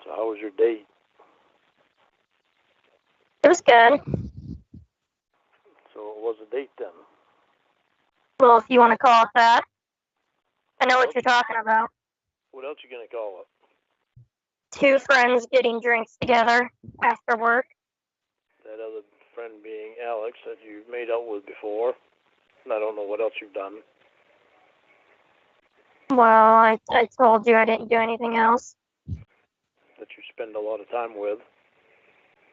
So how was your date? It was good. So what was the date then? Well, if you want to call it that. I know What what you're talking about. What else you gonna call it? Two friends getting drinks together after work. That other friend being Alex that you made out with before. And I don't know what else you've done. Well, I told you I didn't do anything else. That you spend a lot of time with.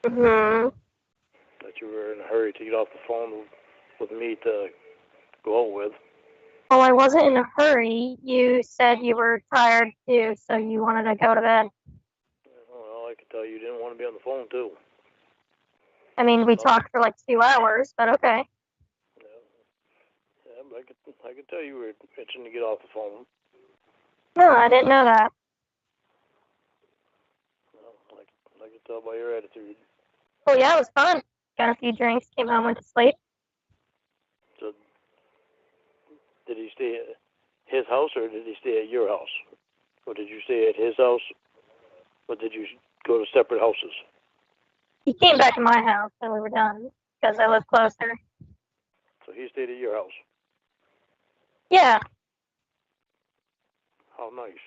Mm-hmm. That you were in a hurry to get off the phone with me to go out with. Well, I wasn't in a hurry. You said you were tired too, so you wanted to go to bed. Well, I could tell you didn't want to be on the phone too. I mean, we talked for like 2 hours, but okay. Yeah, but I could tell you were itching to get off the phone. No, I didn't know that. Well, I could tell by your attitude. Well, yeah, it was fun. Got a few drinks, came home, went to sleep. So, did he stay at his house or did he stay at your house? Or did you stay at his house? Or did you go to separate houses? He came back to my house when we were done because I live closer. So he stayed at your house. Yeah. How nice.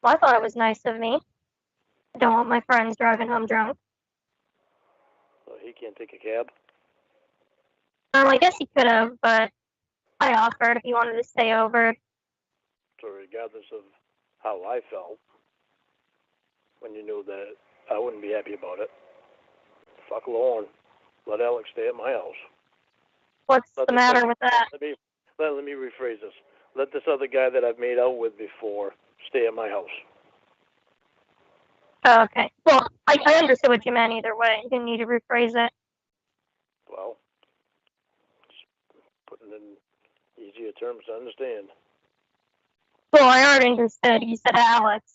Well, I thought it was nice of me. I don't want my friends driving home drunk. So he can't take a cab? I guess he could have, but I offered if he wanted to stay over. So regardless of how I felt, when you knew that I wouldn't be happy about it, fuck Lauren. Let Alex stay at my house. What's the matter with that? Let me rephrase this. Let this other guy that I've made out with before stay at my house. Oh, okay. Well, I understood what you meant either way. You didn't need to rephrase it. Well, just putting it in easier terms to understand. Well, I already understood. You said Alex.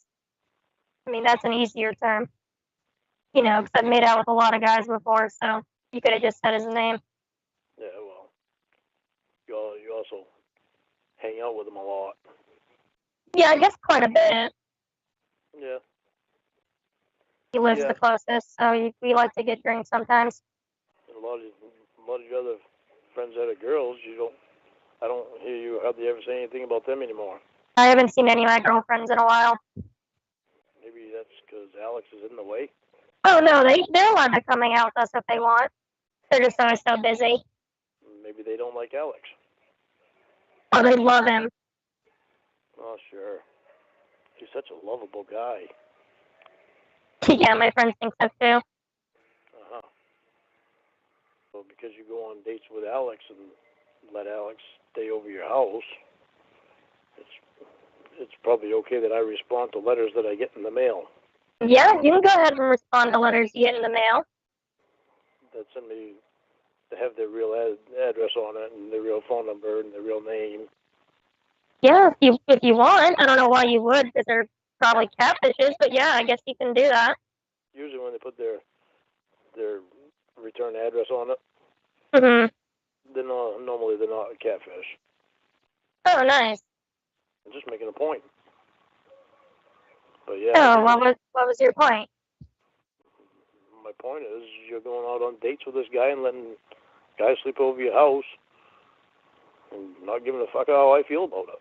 I mean, that's an easier term. You know, because I've made out with a lot of guys before, so you could have just said his name. Yeah, well, you also hang out with him a lot. Yeah, I guess quite a bit. Yeah. He lives the closest, so we like to get drinks sometimes. And a lot of your other friends that are girls, I don't hear you hardly ever say anything about them anymore. I haven't seen any of my girlfriends in a while. Maybe that's because Alex is in the way. Oh no, they're allowed to coming out with us if they want. They're just always so busy. Maybe they don't like Alex. Oh, they love him. Oh, sure. He's such a lovable guy. Yeah, my friends think so too. Uh-huh. So because you go on dates with Alex and let Alex stay over your house, it's probably okay that I respond to letters that I get in the mail. Yeah, you can go ahead and respond to letters you get in the mail. That send me to have their real address on it and their real phone number and their real name. Yeah, if you want. I don't know why you would, because they're probably catfishes, but yeah, I guess you can do that. Usually when they put their return address on it, normally they're not a catfish. Oh, nice. I'm just making a point. But yeah. Oh, what was your point? My point is, you're going out on dates with this guy and letting guys sleep over your house and not giving a fuck how I feel about it.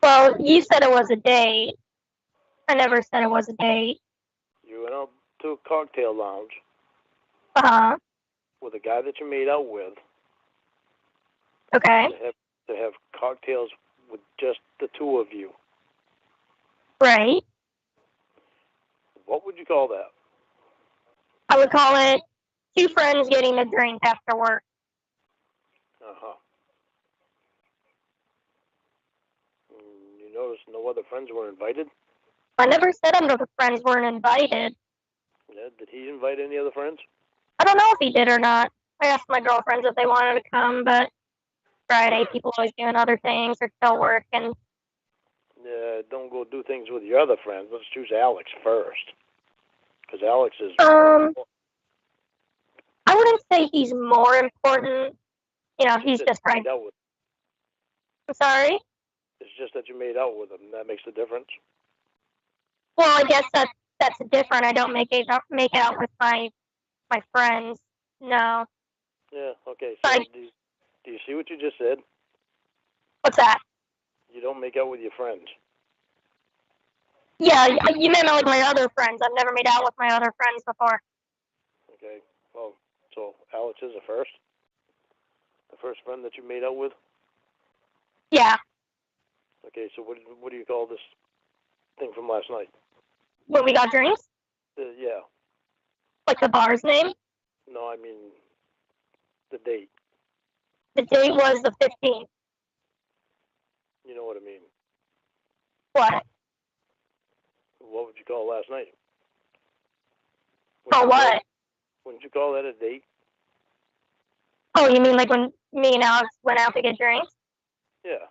Well, you said it was a date. I never said it was a date. You went out to a cocktail lounge. Uh-huh. With a guy that you made out with. Okay. To have cocktails with just the two of you. Right. What would you call that? I would call it two friends getting a drink after work. Uh-huh. You notice no other friends were invited? I never said other friends weren't invited. Yeah, did he invite any other friends? I don't know if he did or not. I asked my girlfriends if they wanted to come, but Friday people always doing other things or still working. Yeah, don't go do things with your other friends. Let's choose Alex first. Because Alex is... I wouldn't say he's more important. You know, he's just right. I'm sorry? It's just that you made out with him. That makes a difference. Well, I guess that's different. I don't make it out with my friends. No. Yeah. Okay. So Like, do you see what you just said? what's that? You don't make out with your friends. Yeah, you meant like my other friends. I've never made out with my other friends before. Okay. Well, so Alex is the first friend that you made out with. Yeah. Okay. So what do you call this thing from last night? When we got drinks? Yeah. Like the bar's name? No, I mean the date. The date was the 15th. You know what I mean. What? What would you call last night? Oh, what? Wouldn't you call that a date? Oh, you mean like when me and Alex went out to get drinks? Yeah.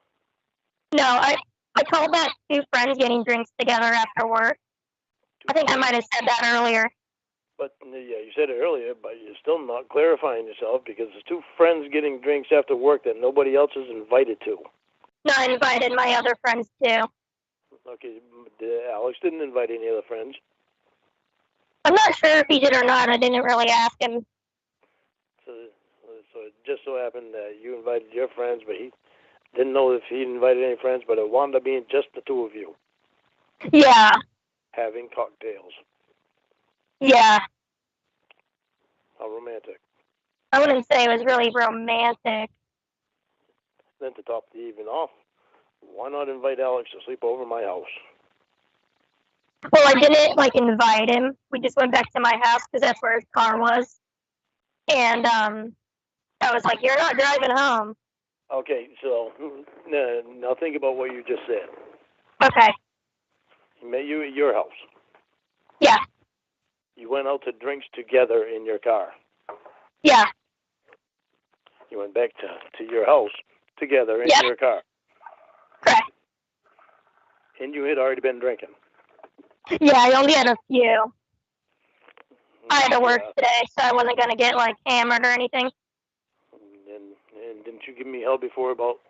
No, I called that two friends getting drinks together after work. I think I might have said that earlier. But yeah, you said it earlier, but you're still not clarifying yourself because there's two friends getting drinks after work that nobody else is invited to. No, I invited my other friends too. Okay, Alex didn't invite any other friends. I'm not sure if he did or not. I didn't really ask him. So it just so happened that you invited your friends, but he didn't know if he invited any friends, but it wound up being just the two of you Yeah. having cocktails. Yeah. How romantic. I wouldn't say it was really romantic. Then to top the evening off, why not invite Alex to sleep over my house? Well, I didn't like invite him. We just went back to my house because that's where his car was. And I was like, "You're not driving home." Okay, so now think about what you just said. Okay. He met you at your house. Yeah. You went out to drinks together in your car. Yeah. You went back to your house together in your car. Correct. And you had already been drinking. Yeah, I only had a few. I had to work today, so I wasn't gonna get like hammered or anything. And didn't you give me hell before about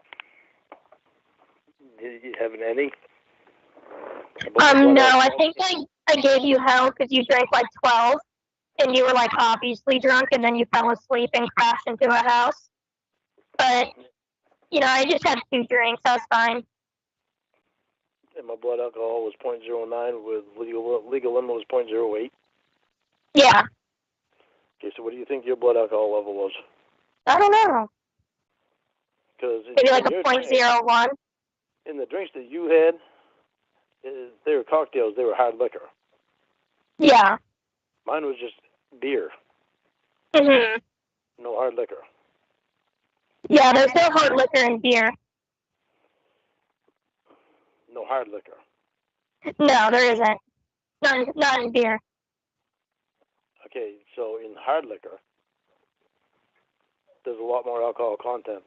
having any? No, I think I gave you hell because you drank like 12, and you were like obviously drunk, and then you fell asleep and crashed into a house. But I just had 2 drinks. I was fine. And my blood alcohol was 0.09 with legal limit was 0.08. Yeah. Okay, so what do you think your blood alcohol level was? I don't know. Maybe like a 0.01. In the drinks that you had, they were cocktails. They were hard liquor. Yeah. Mine was just beer. Mhm. No hard liquor. Yeah, there's no hard liquor in beer. No hard liquor. No, there isn't. Not in beer. Okay, so in hard liquor, there's a lot more alcohol content.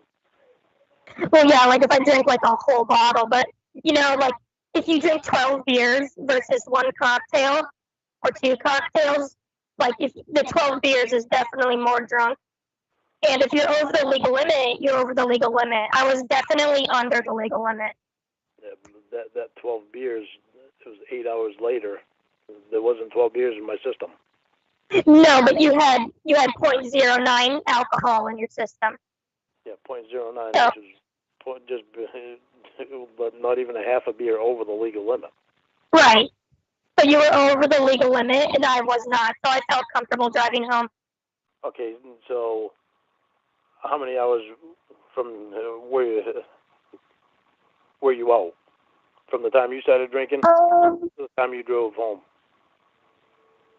Well, yeah, like if I drink like a whole bottle, but like if you drink 12 beers versus 1 cocktail or 2 cocktails, like if the 12 beers is definitely more drunk. And if you're over the legal limit, you're over the legal limit. I was definitely under the legal limit. Yeah, that 12 beers, it was 8 hours later. There wasn't 12 beers in my system. No, but you had 0.09 alcohol in your system. Yeah, 0.09, so, which is but not even a half a beer over the legal limit. Right. But you were over the legal limit, and I was not, so I felt comfortable driving home. Okay, so how many hours from were you out? From the time you started drinking to the time you drove home?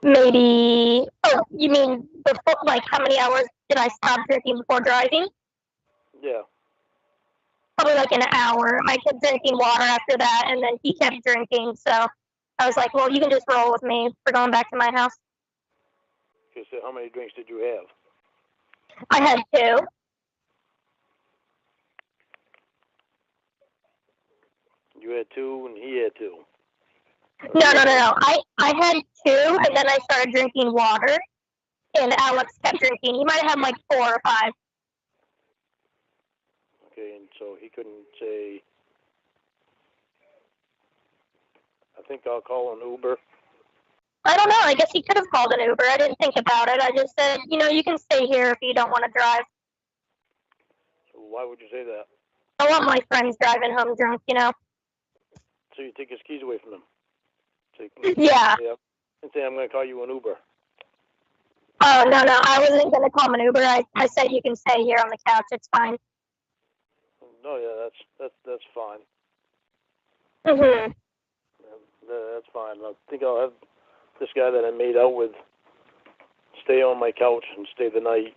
Maybe. Oh, you mean before? Like, how many hours did I stop drinking before driving? Yeah. Probably like an hour. I kept drinking water after that, and then he kept drinking. So I was like, "Well, you can just roll with me. We're going back to my house." Okay, so how many drinks did you have? I had 2. You had 2, and he had 2. No. I had 2, and then I started drinking water, and Alex kept drinking. He might have had like 4 or 5. Okay, and so he couldn't say, I think I'll call an Uber? I don't know. I guess he could have called an Uber. I didn't think about it. I just said, you can stay here if you don't want to drive. Why would you say that? I want my friends driving home drunk, So you take his keys away from him? Yeah. And say, I'm going to call you an Uber. Oh, no. I wasn't going to call him an Uber. I said you can stay here on the couch. It's fine. No, yeah, that's fine. Mhm. That's fine. I think I'll have this guy that I made out with stay on my couch and stay the night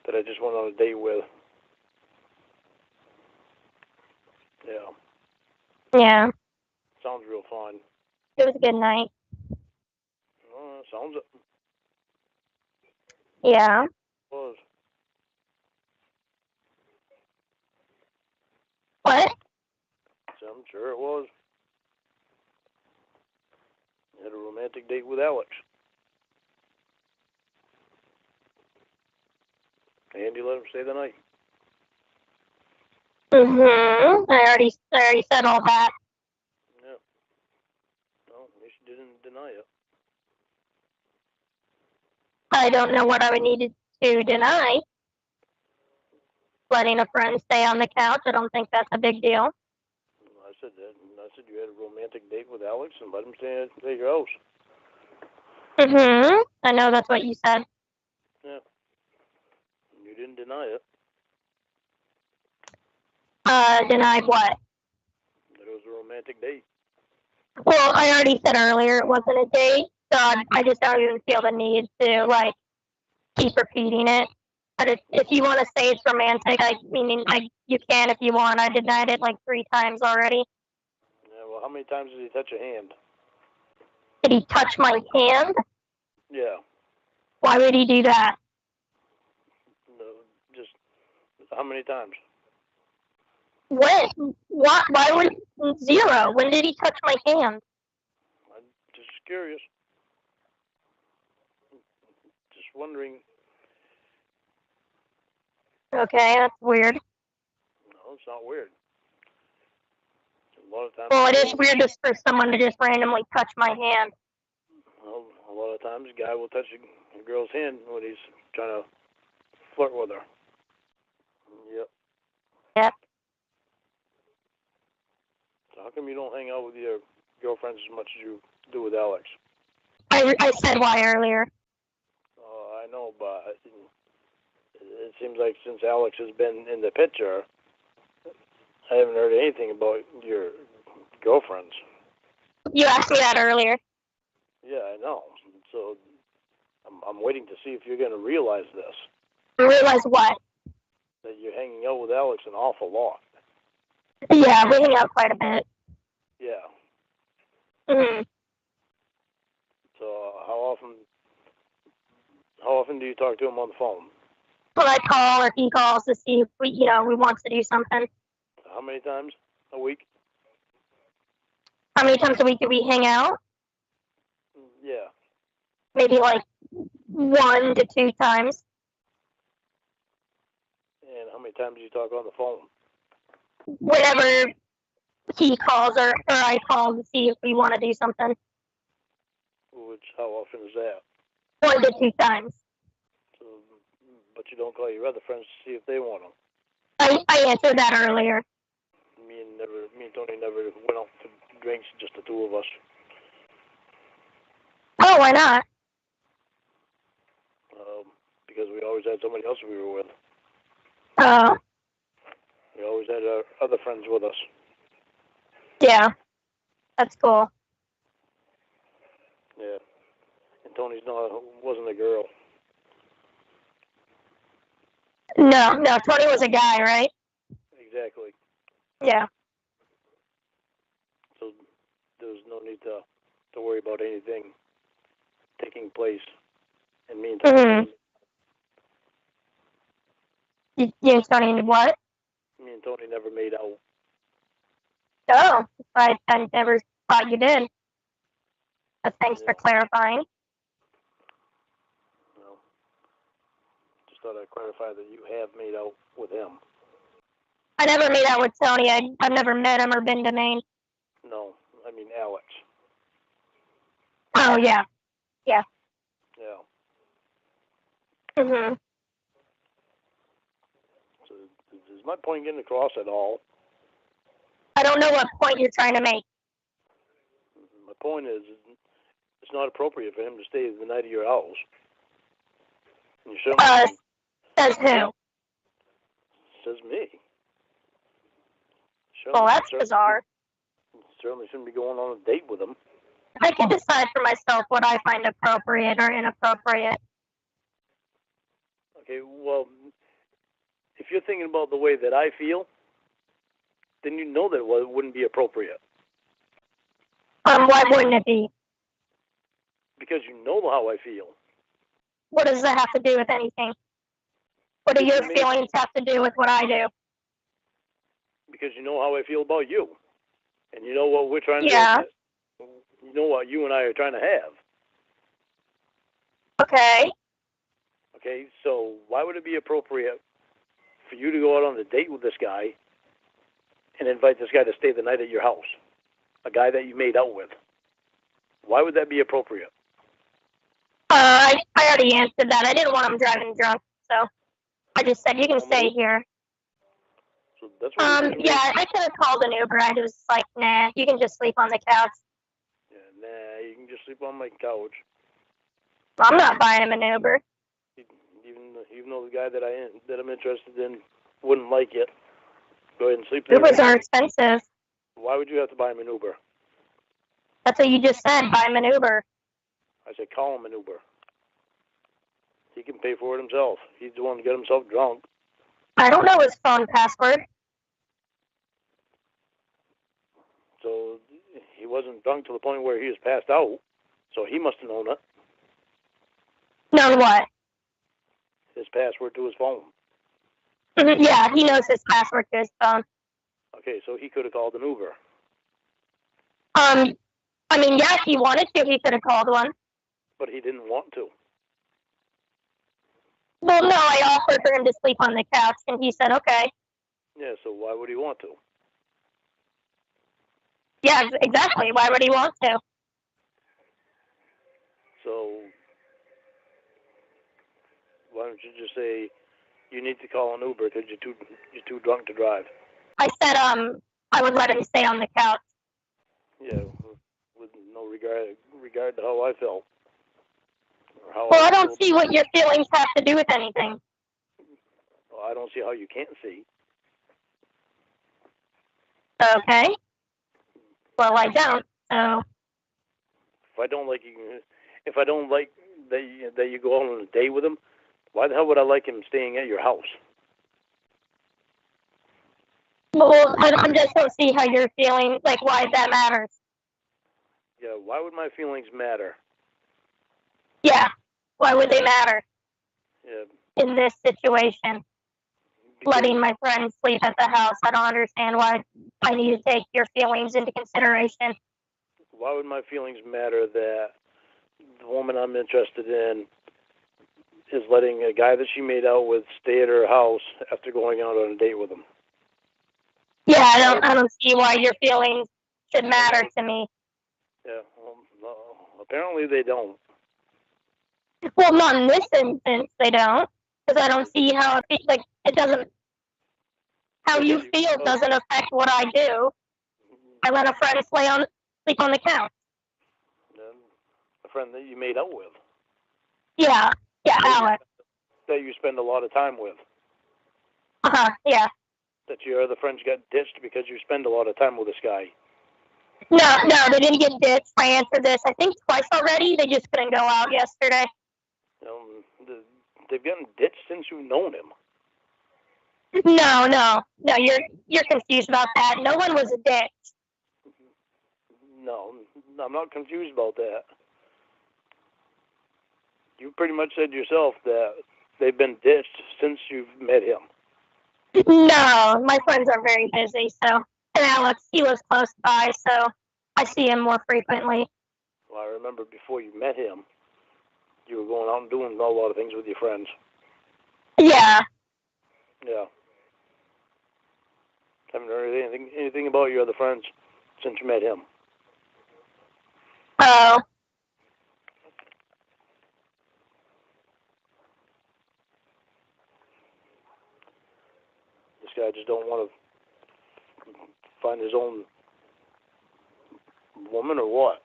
that I just went on a date with. Yeah. Yeah. Sounds real fun. It was a good night. Sounds it. Yeah. Was. What? I'm sure it was. Had a romantic date with Alex. And you let him stay the night. Mhm. I already said all that. Yeah. No, at least you didn't deny it. I don't know what I would need to deny. Letting a friend stay on the couch, I don't think that's a big deal. I said that. I said you had a romantic date with Alex and let him stay at your house. Mhm. I know that's what you said. Yeah. You didn't deny it. Denied what? That it was a romantic date. Well, I already said earlier it wasn't a date, so I just don't even feel the need to keep repeating it. But if you want to say it's romantic, you can if you want. I denied it like 3 times already. Yeah, well, how many times did he touch your hand? Did he touch my hand? Yeah. Why would he do that? No, just how many times? When? What? Why would 0? When did he touch my hand? I'm just curious. Just wondering. Okay, that's weird. No, it's not weird. A lot of times. Well, it is weird just for someone to just randomly touch my hand. Well, a lot of times a guy will touch a girl's hand when he's trying to flirt with her. Yep. Yeah. So how come you don't hang out with your girlfriends as much as you do with Alex? I said why earlier. I know, but it seems like since Alex has been in the picture, I haven't heard anything about your girlfriends. You asked me that earlier. Yeah, I know. So I'm waiting to see if you're going to realize this. Realize what? That you're hanging out with Alex an awful lot. Yeah, we hang out quite a bit. Yeah. Mhm. So how often do you talk to him on the phone? Well, I call or he calls to see if we want to do something. How many times a week? How many times a week do we hang out? Yeah. Maybe like 1 to 2 times. And how many times do you talk on the phone? Whenever he calls or I call to see if we want to do something. How often is that? 1 to 2 times. So, but you don't call your other friends to see if they want them. I answered that earlier. Me and Tony never went out for drinks, just the two of us. Oh, why not? Because we always had somebody else we were with. Oh. We always had our other friends with us. Yeah. That's cool. Yeah. And Tony's wasn't a girl. No, Tony was a guy, right? Exactly. Yeah. So there was no need to worry about anything taking place in me and Tony. Mm-hmm. You and Tony what? Me and Tony never made out. Oh, I never thought you did. But thanks for clarifying. No. Just thought I'd clarify that you have made out with him. I never made out with Tony. I've never met him or been to Maine. No, I mean Alex. Oh, yeah. Yeah. Mhm. So is my point getting across at all? I don't know what point you're trying to make. My point is, it's not appropriate for him to stay the night at your house. And you certainly Says who? says me. Well, that's bizarre. Certainly shouldn't be going on a date with him. I can decide for myself what I find appropriate or inappropriate. Okay, well, if you're thinking about the way that I feel, then you know that it wouldn't be appropriate. Why wouldn't it be? Because you know how I feel. What does that have to do with anything? What do your feelings have to do with what I do? Because you know how I feel about you. And you know what we're trying to do. You know what you and I are trying to have. Okay. Okay, so why would it be appropriate for you to go out on a date with this guy and invite this guy to stay the night at your house? A guy that you made out with. Why would that be appropriate? I already answered that. I didn't want him driving drunk, so I just said you can stay here. So that's what yeah, I could have called an Uber. I was like, nah, you can just sleep on the couch. Yeah, nah, you can just sleep on my couch. I'm not buying him an Uber. Even though the guy that I'm interested in wouldn't like it, go ahead and sleep there. Ubers are expensive. Why would you have to buy him an Uber? That's what you just said. Buy him an Uber. I said call him an Uber. He can pay for it himself. He's the one to get himself drunk. I don't know his phone password. So he wasn't drunk to the point where he was passed out. So he must have known it. Known what? His password to his phone. Yeah, he knows his password to his phone. Okay, so he could have called an Uber. I mean, yeah, if he wanted to, he could have called one. But he didn't want to. Well, no, I offered for him to sleep on the couch, and he said, okay. Yeah, so why would he want to? Yeah, exactly. Why would he want to? So why don't you just say you need to call an Uber because you're too drunk to drive? I said I would let him stay on the couch. Yeah, with no regard to how I felt. Well, I don't see what your feelings have to do with anything. Well, I don't see how you can't see. Okay. Well, I don't. So. If I don't like that you go out on a date with him, why the hell would I like him staying at your house? Well, I just don't see how you're feeling, like why that matters. Yeah, why would my feelings matter? Yeah, why would they matter? Yeah. In this situation, letting my friend sleep at the house, I don't understand why I need to take your feelings into consideration. Why would my feelings matter that the woman I'm interested in is letting a guy that she made out with stay at her house after going out on a date with him? Yeah, I don't see why your feelings should matter to me. Yeah, well, apparently they don't. Well, not in this instance, they don't, because I don't see how it doesn't. How you feel doesn't affect what I do. I let a friend sleep on the couch. A friend that you made out with. Yeah, Alex. That you spend a lot of time with. Yeah. That your other friends got ditched because you spend a lot of time with this guy. No, they didn't get ditched. I answered this, I think, twice already. They just couldn't go out yesterday. They've gotten ditched since you've known him. No, you're confused about that. No one was a ditch. No, I'm not confused about that. You pretty much said yourself that they've been ditched since you've met him. No, my friends are very busy, so. And Alex, he lives close by, so I see him more frequently. Well, I remember before you met him, you were going out and doing a lot of things with your friends. Yeah. Yeah. Haven't heard anything about your other friends since you met him. Oh. guy just don't want to find his own woman or what?